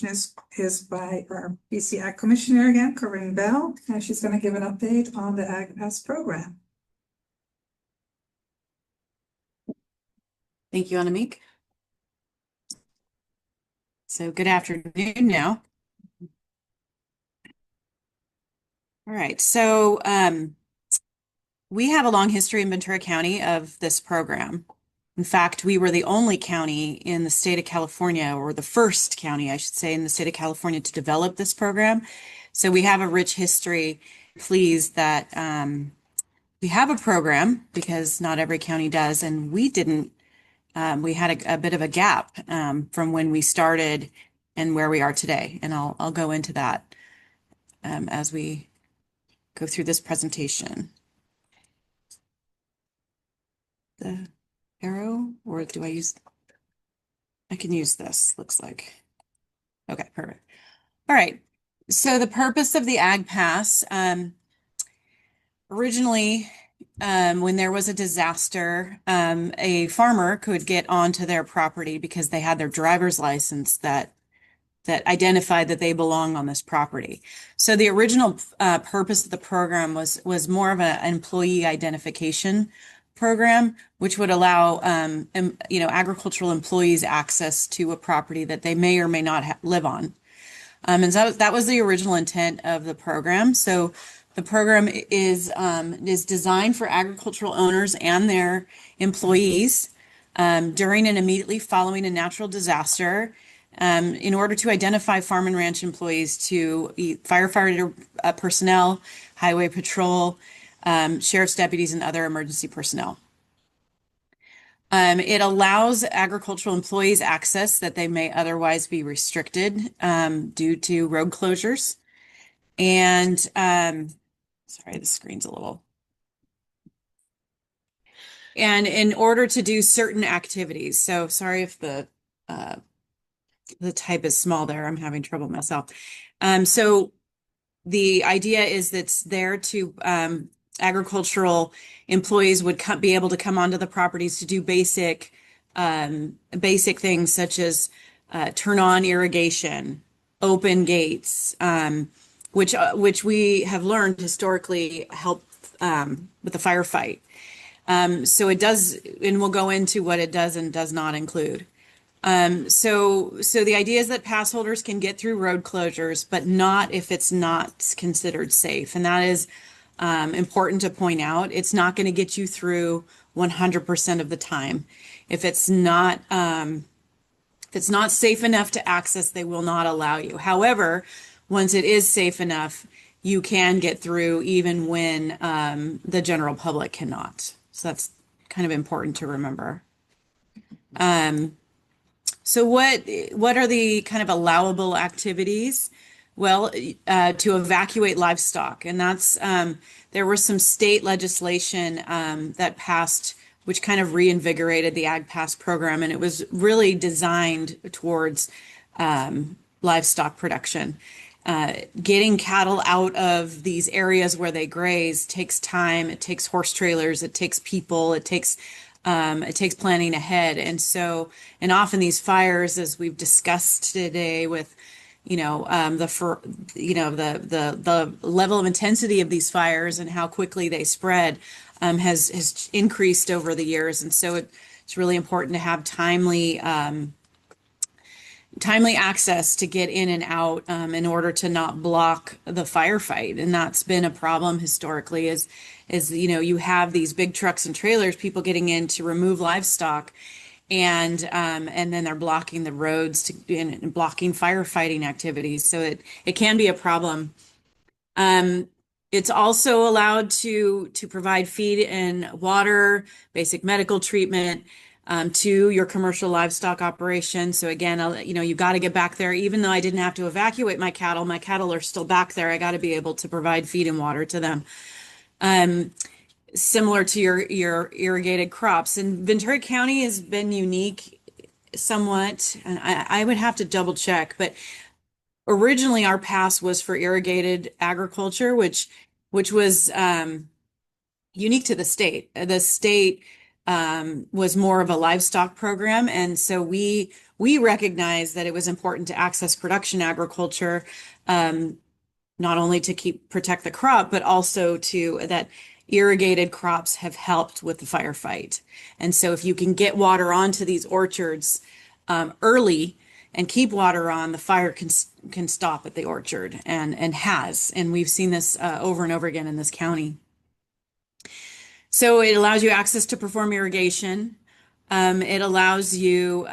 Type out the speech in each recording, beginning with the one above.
is by our BC Ag Commissioner again, Korinne Bell, and she's going to give an update on the AgPass program. Thank you, Annemiek. So good afternoon now. All right, so we have a long history in Ventura County of this program. In fact, we were the only county in the state of California, or the first county, I should say, in the state of California to develop this program. So we have a rich history. Pleased that we have a program, because not every county does, and we didn't. We had a bit of a gap from when we started and where we are today, and I'll go into that as we go through this presentation. The arrow, or do I use? I can use this, looks like. Okay, perfect. All right. So the purpose of the AgPass, originally, when there was a disaster, a farmer could get onto their property because they had their driver's license that identified that they belong on this property. So the original purpose of the program was more of an employee identification program, which would allow agricultural employees access to a property that they may or may not live on. And so that was the original intent of the program. So the program is designed for agricultural owners and their employees during and immediately following a natural disaster, in order to identify farm and ranch employees to firefighter personnel, highway patrol, sheriff's deputies, and other emergency personnel. It allows agricultural employees access that they may otherwise be restricted due to road closures. And sorry, the screen's a little. And in order to do certain activities, so sorry if the type is small there, I'm having trouble myself. So the idea is that it's there to agricultural employees would be able to come onto the properties to do basic things such as turn on irrigation, open gates, which we have learned historically help with the firefight. So it does, and we'll go into what it does and does not include. So the idea is that pass holders can get through road closures, but not if it's not considered safe. And that is important to point out. It's not going to get you through 100% of the time. If it's not safe enough to access, they will not allow you. However, once it is safe enough, you can get through even when the general public cannot. So that's kind of important to remember. So what are the kind of allowable activities? Well, to evacuate livestock, and that's there was some state legislation that passed, which kind of reinvigorated the AgPass program, and it was really designed towards livestock production. Getting cattle out of these areas where they graze takes time. It takes horse trailers. It takes people. It takes planning ahead. And so, and often these fires, as we've discussed today with, the level of intensity of these fires and how quickly they spread, has increased over the years. And so it's really important to have timely access to get in and out in order to not block the firefight. And that's been a problem historically is you have these big trucks and trailers, people getting in to remove livestock, and then they're blocking the roads and blocking firefighting activities. So it can be a problem. It's also allowed to provide feed and water, basic medical treatment, to your commercial livestock operation. So again, you got to get back there. Even though I didn't have to evacuate my cattle are still back there. I got to be able to provide feed and water to them. Similar to your irrigated crops. And Ventura County has been unique somewhat, and I would have to double check, but originally our pass was for irrigated agriculture, which was unique to the state. The state was more of a livestock program, and so we we recognized that it was important to access production agriculture, not only to protect the crop, but also to that irrigated crops have helped with the firefight. And so if you can get water onto these orchards early and keep water on, the fire can stop at the orchard and has. And we've seen this over and over again in this county. So it allows you access to perform irrigation. It allows you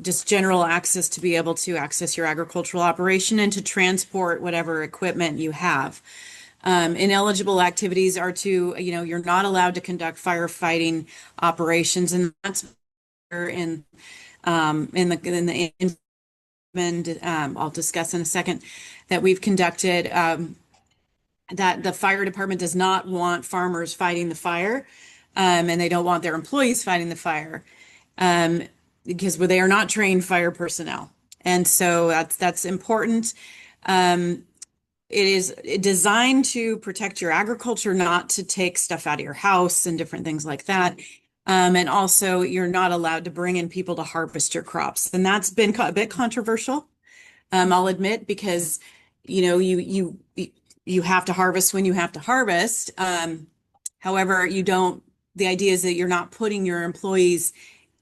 just general access to be able to access your agricultural operation and to transport whatever equipment you have. Ineligible activities are to, you're not allowed to conduct firefighting operations, and that's in the I'll discuss in a second that we've conducted. That the fire department does not want farmers fighting the fire, and they don't want their employees fighting the fire, because they are not trained fire personnel, and so that's important. It is designed to protect your agriculture, not to take stuff out of your house and different things like that. And also, you're not allowed to bring in people to harvest your crops, and that's been a bit controversial. I'll admit, because you have to harvest when you have to harvest. However, the idea is that you're not putting your employees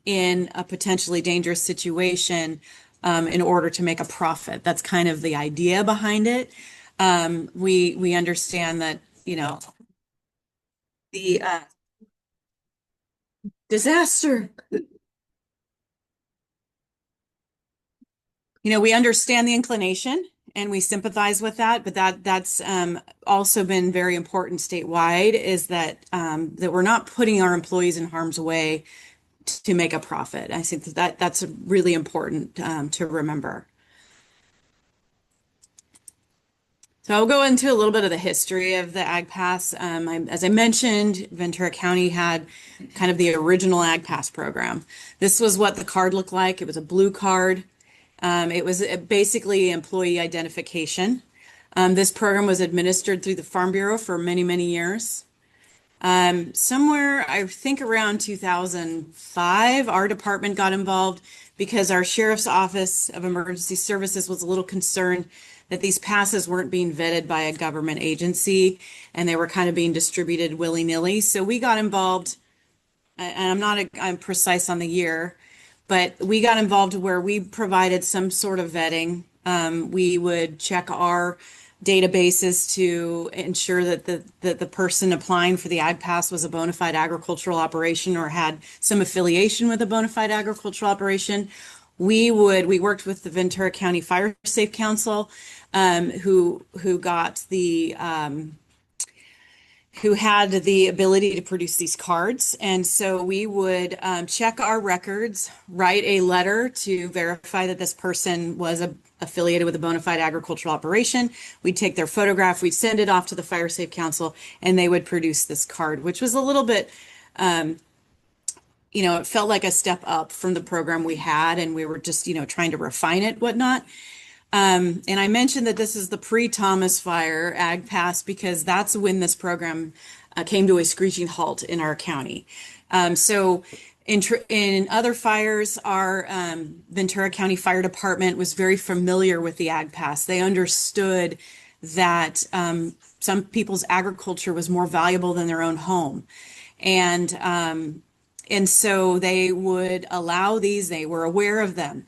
in a potentially dangerous situation in order to make a profit. That's kind of the idea behind it. We understand that, the disaster. We understand the inclination and we sympathize with that, but that's also been very important statewide, is that that we're not putting our employees in harm's way to make a profit. I think that's really important to remember. So I'll go into a little bit of the history of the AgPass. As I mentioned, Ventura County had kind of the original AgPass program. This was what the card looked like. It was a blue card. It was basically employee identification. This program was administered through the Farm Bureau for many, many years. Somewhere, I think around 2005, our department got involved because our Sheriff's Office of Emergency Services was a little concerned that these passes weren't being vetted by a government agency and they were kind of being distributed willy-nilly. So we got involved, and I'm precise on the year, but we got involved where we provided some sort of vetting. We would check our databases to ensure that the person applying for the AgPass was a bona fide agricultural operation or had some affiliation with a bona fide agricultural operation. We worked with the Ventura County Fire Safe Council, who had the ability to produce these cards. And so we would check our records, write a letter to verify that this person was affiliated with a bona fide agricultural operation. We'd take their photograph, we'd send it off to the Fire Safe Council, and they would produce this card, which was a little bit, it felt like a step up from the program we had, and we were just, trying to refine it, whatnot. And I mentioned that this is the pre-Thomas Fire AgPass because that's when this program came to a screeching halt in our county. So in other fires, our Ventura County Fire Department was very familiar with the AgPass. They understood that some people's agriculture was more valuable than their own home. And so they would allow these, they were aware of them.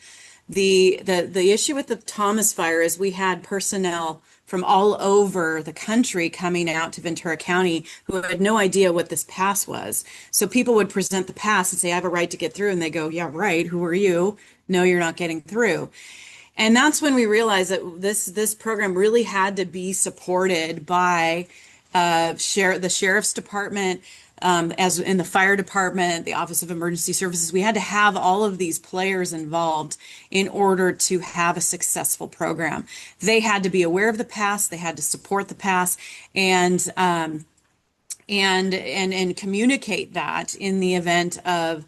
The issue with the Thomas Fire is we had personnel from all over the country coming out to Ventura County who had no idea what this pass was. So people would present the pass and say, I have a right to get through. And they go, yeah, right. Who are you? No, you're not getting through. And that's when we realized that this program really had to be supported by the Sheriff's Department, as in the Fire Department, the Office of Emergency Services. We had to have all of these players involved in order to have a successful program. They had to be aware of the pass, they had to support the pass, and communicate that in the event of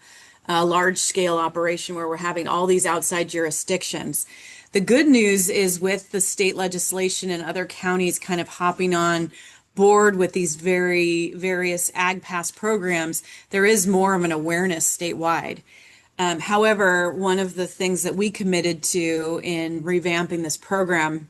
a large scale operation where we're having all these outside jurisdictions. The good news is with the state legislation and other counties kind of hopping on board with these various AgPass programs, there is more of an awareness statewide. However, one of the things that we committed to in revamping this program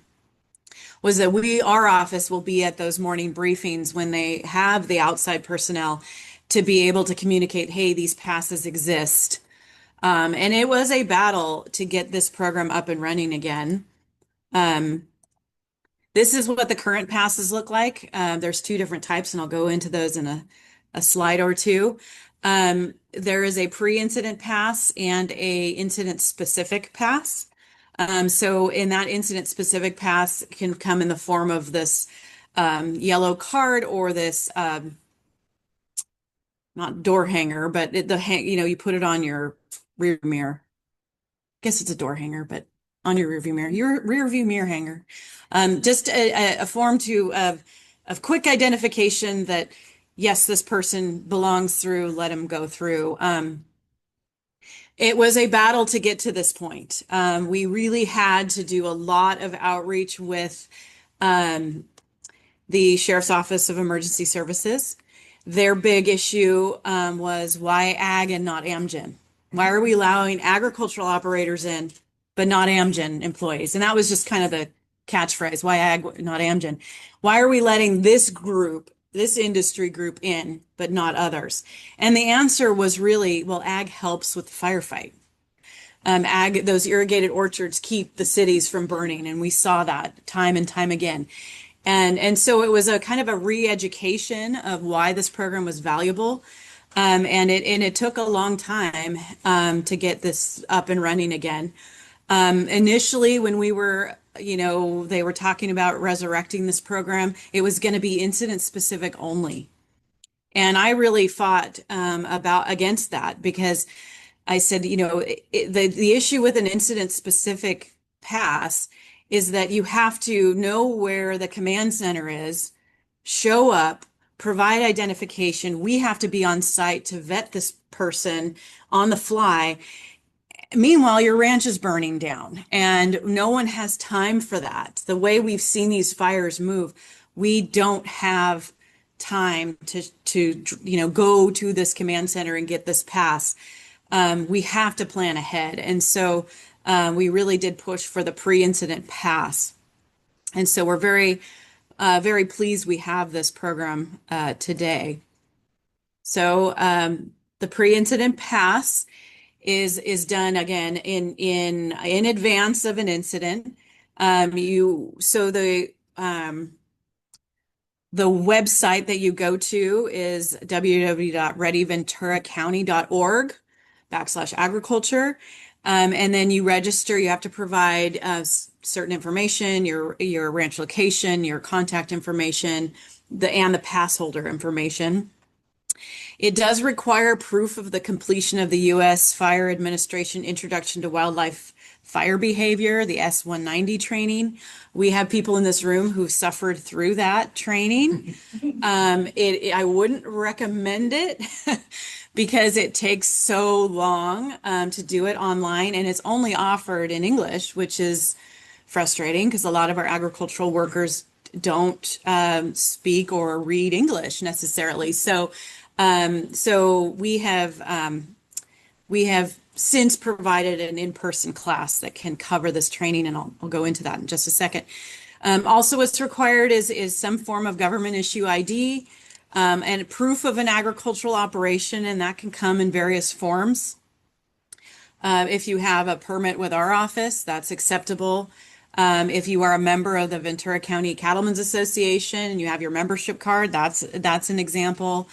was that our office will be at those morning briefings when they have the outside personnel to be able to communicate, hey, these passes exist. And it was a battle to get this program up and running again. Um, this is what the current passes look like. There's two different types, and I'll go into those in a slide or two. There is a pre-incident pass and a incident-specific pass. So in that incident-specific pass can come in the form of this yellow card or this not door hanger, but you put it on your rear mirror. Guess it's a door hanger, but on your rearview mirror, your rearview mirror hanger. Just a form of quick identification that yes, this person belongs through, let him go through. It was a battle to get to this point. We really had to do a lot of outreach with the Sheriff's Office of Emergency Services. Their big issue was why ag and not Amgen? Why are we allowing agricultural operators in, but not Amgen employees? And that was just kind of the catchphrase, why ag, not Amgen? Why are we letting this group, this industry group in, but not others? And the answer was really, well, ag helps with the firefight. Those irrigated orchards keep the cities from burning, and we saw that time and time again. And so it was a kind of a re-education of why this program was valuable. And it took a long time to get this up and running again. Initially, when we were, they were talking about resurrecting this program, it was going to be incident specific only. And I really fought against that because I said, the issue with an incident specific pass is that you have to know where the command center is, show up, provide identification. We have to be on site to vet this person on the fly. Meanwhile, your ranch is burning down and no one has time for that. The way we've seen these fires move, we don't have time to go to this command center and get this pass. We have to plan ahead. And so we really did push for the pre-incident pass. And so we're very, very pleased we have this program today. So the pre-incident pass is done again in advance of an incident. The website that you go to is www.readyventuracounty.org/agriculture. And then you register, you have to provide certain information, your ranch location, your contact information, and the pass holder information. It does require proof of the completion of the U.S. Fire Administration Introduction to Wildlife Fire Behavior, the S-190 training. We have people in this room who've suffered through that training. I wouldn't recommend it because it takes so long to do it online, and it's only offered in English, which is frustrating because a lot of our agricultural workers don't speak or read English necessarily. So we have since provided an in-person class that can cover this training, and I'll go into that in just a second. Also, what's required is some form of government issue ID and proof of an agricultural operation, and that can come in various forms. If you have a permit with our office, that's acceptable. If you are a member of the Ventura County Cattlemen's Association and you have your membership card, that's an example.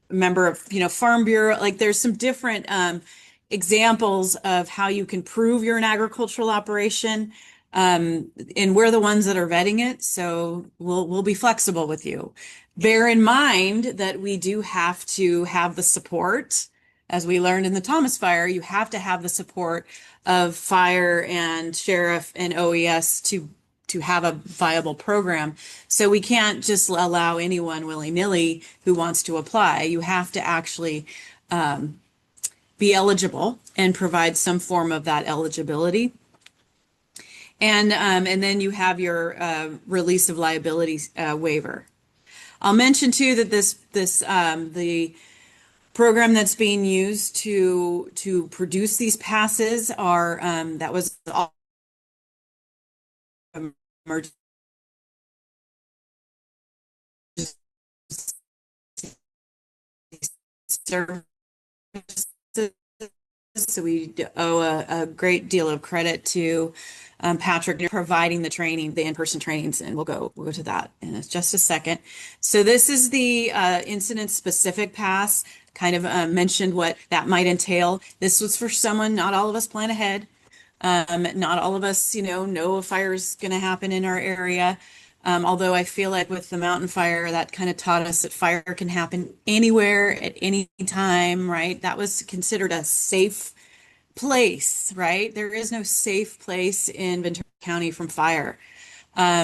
Member of Farm Bureau, like there's some different examples of how you can prove you're an agricultural operation, and we're the ones that are vetting it, so we'll be flexible with you. Bear in mind that we do have to have the support, as we learned in the Thomas Fire. You have to have the support of fire and sheriff and OES to have a viable program. So we can't just allow anyone willy-nilly who wants to apply. You have to actually be eligible and provide some form of that eligibility. And then you have your release of liability waiver. I'll mention too that the program that's being used to produce these passes are that was all emergency services. So we owe a great deal of credit to Patrick providing the training, the in-person trainings, and we'll go to that in just a second. So this is the incident specific pass. Kind of mentioned what that might entail. This was for someone. Not all of us plan ahead. Not all of us, know a fire is going to happen in our area. Although I feel like with the mountain fire, that kind of taught us that fire can happen anywhere at any time, right? That was considered a safe place, right? There is no safe place in Ventura County from fire.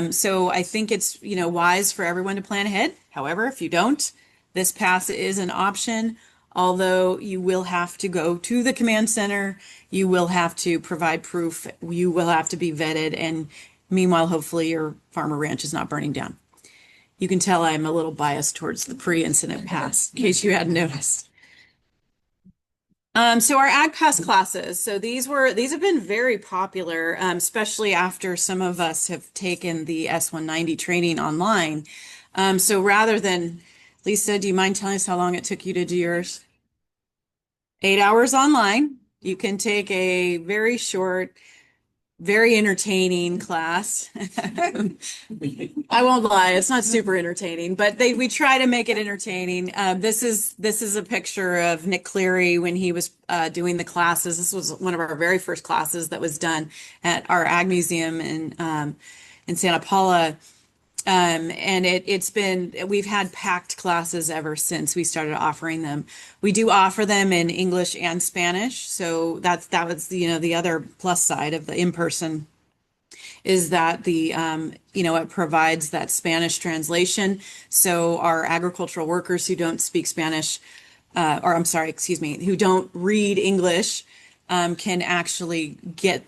So I think it's, wise for everyone to plan ahead. However, if you don't, this pass is an option, although you will have to go to the command center. You will have to provide proof. You will have to be vetted. And meanwhile, hopefully your farm or ranch is not burning down. You can tell I'm a little biased towards the pre-incident pass, in case you hadn't noticed. So our AgPass classes, so these have been very popular, especially after some of us have taken the S190 training online. So rather than, Lisa, do you mind telling us how long it took you to do yours? 8 hours online. You can take a very short, very entertaining class. I won't lie, it's not super entertaining, but we try to make it entertaining. This is a picture of Nick Cleary when he was doing the classes. This was one of our very first classes that was done at our Ag Museum in Santa Paula. And we've had packed classes ever since we started offering them. We do offer them in English and Spanish. So that was, the other plus side of the in-person is that it provides that Spanish translation. So our agricultural workers who don't speak Spanish, or I'm sorry, excuse me, who don't read English, can actually get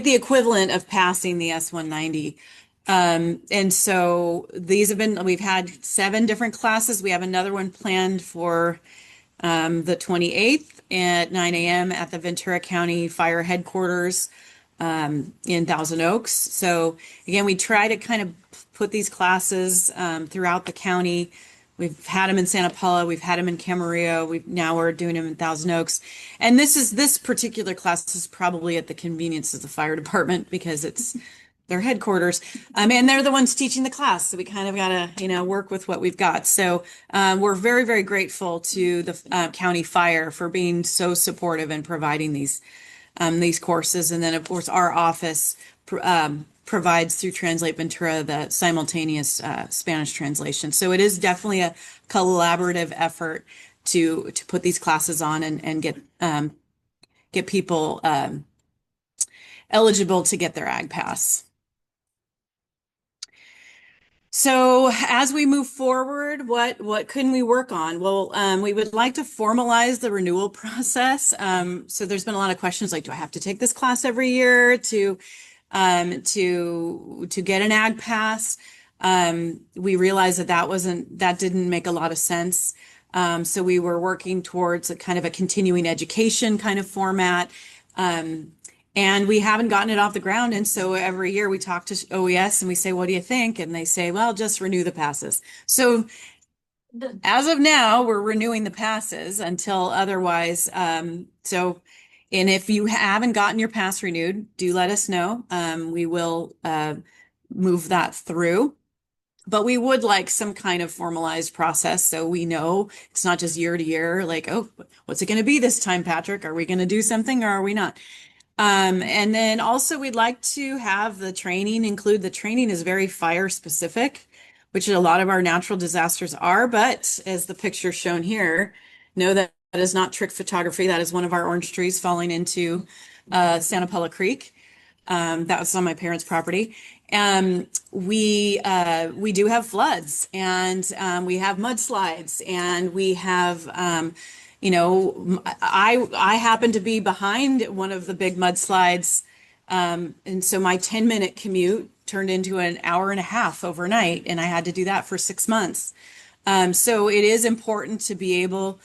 the equivalent of passing the S190. And so we've had 7 different classes. We have another one planned for the 28th at 9 a.m. at the Ventura County Fire Headquarters in Thousand Oaks. So again, we try to kind of put these classes throughout the county. We've had them in Santa Paula. We've had them in Camarillo. Now we're doing them in Thousand Oaks. And this particular class is probably at the convenience of the fire department because it's their headquarters. And they're the ones teaching the class. So we kind of got to, work with what we've got. So we're very, very grateful to the county fire for being so supportive and providing these courses. And then, of course, our office provides through Translate Ventura the simultaneous Spanish translation. So it is definitely a collaborative effort to put these classes on and get people eligible to get their AgPass. So as we move forward, what can we work on? Well, we would like to formalize the renewal process. So there's been a lot of questions like, do I have to take this class every year to get an AgPass? We realized that didn't make a lot of sense. So we were working towards a kind of a continuing education kind of format. And we haven't gotten it off the ground. And so every year we talk to OES and we say, what do you think? And they say, well, just renew the passes. So as of now, we're renewing the passes until otherwise. And if you haven't gotten your pass renewed, do let us know. We will move that through. But we would like some kind of formalized process so we know it's not just year to year, like, oh, what's it going to be this time, Patrick? Are we going to do something or are we not? And then also we'd like to have the training is very fire specific, which a lot of our natural disasters are. But as the picture shown here, know that that is not trick photography. That is one of our orange trees falling into Santa Paula Creek. That was on my parents' property. We do have floods and we have mudslides and we have I happen to be behind one of the big mudslides. And so my 10-minute commute turned into an hour and a half overnight, and I had to do that for 6 months. So it is important to be able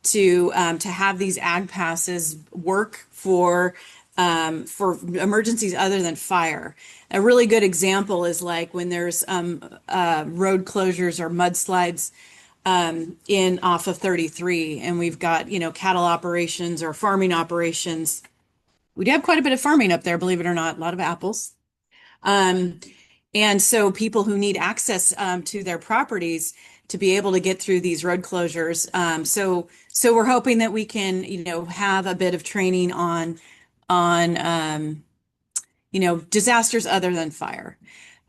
to have these ag passes work for emergencies other than fire. A really good example is like when there's road closures or mudslides in off of 33, and we've got, cattle operations or farming operations. We do have quite a bit of farming up there, believe it or not, a lot of apples. Um, and so people who need access to their properties to be able to get through these road closures. So we're hoping that we can, have a bit of training on disasters other than fire.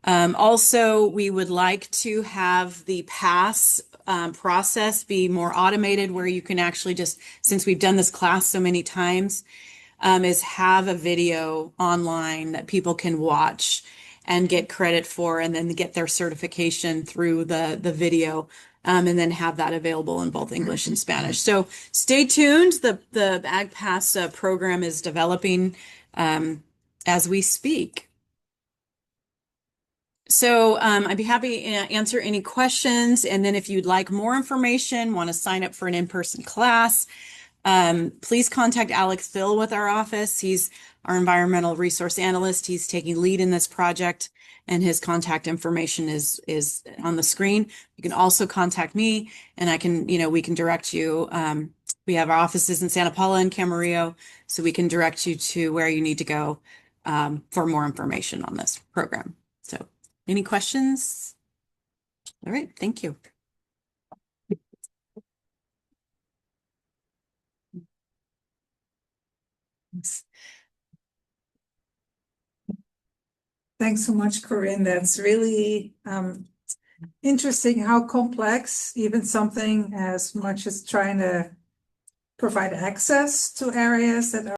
Also, we would like to have the pass process be more automated, where you can actually just, since we've done this class so many times, is have a video online that people can watch and get credit for, and then get their certification through the video, and then have that available in both English and Spanish. So stay tuned. The AgPass program is developing as we speak. So I'd be happy to answer any questions. And then if you'd like more information, want to sign up for an in-person class, please contact Alex Phil with our office. He's our environmental resource analyst. He's taking lead in this project, and his contact information is on the screen. You can also contact me, and we can direct you. We have our offices in Santa Paula and Camarillo, so we can direct you to where you need to go for more information on this program. So, any questions? All right, thank you. Thanks so much, Corinne. That's really interesting how complex even something as much as trying to provide access to areas that are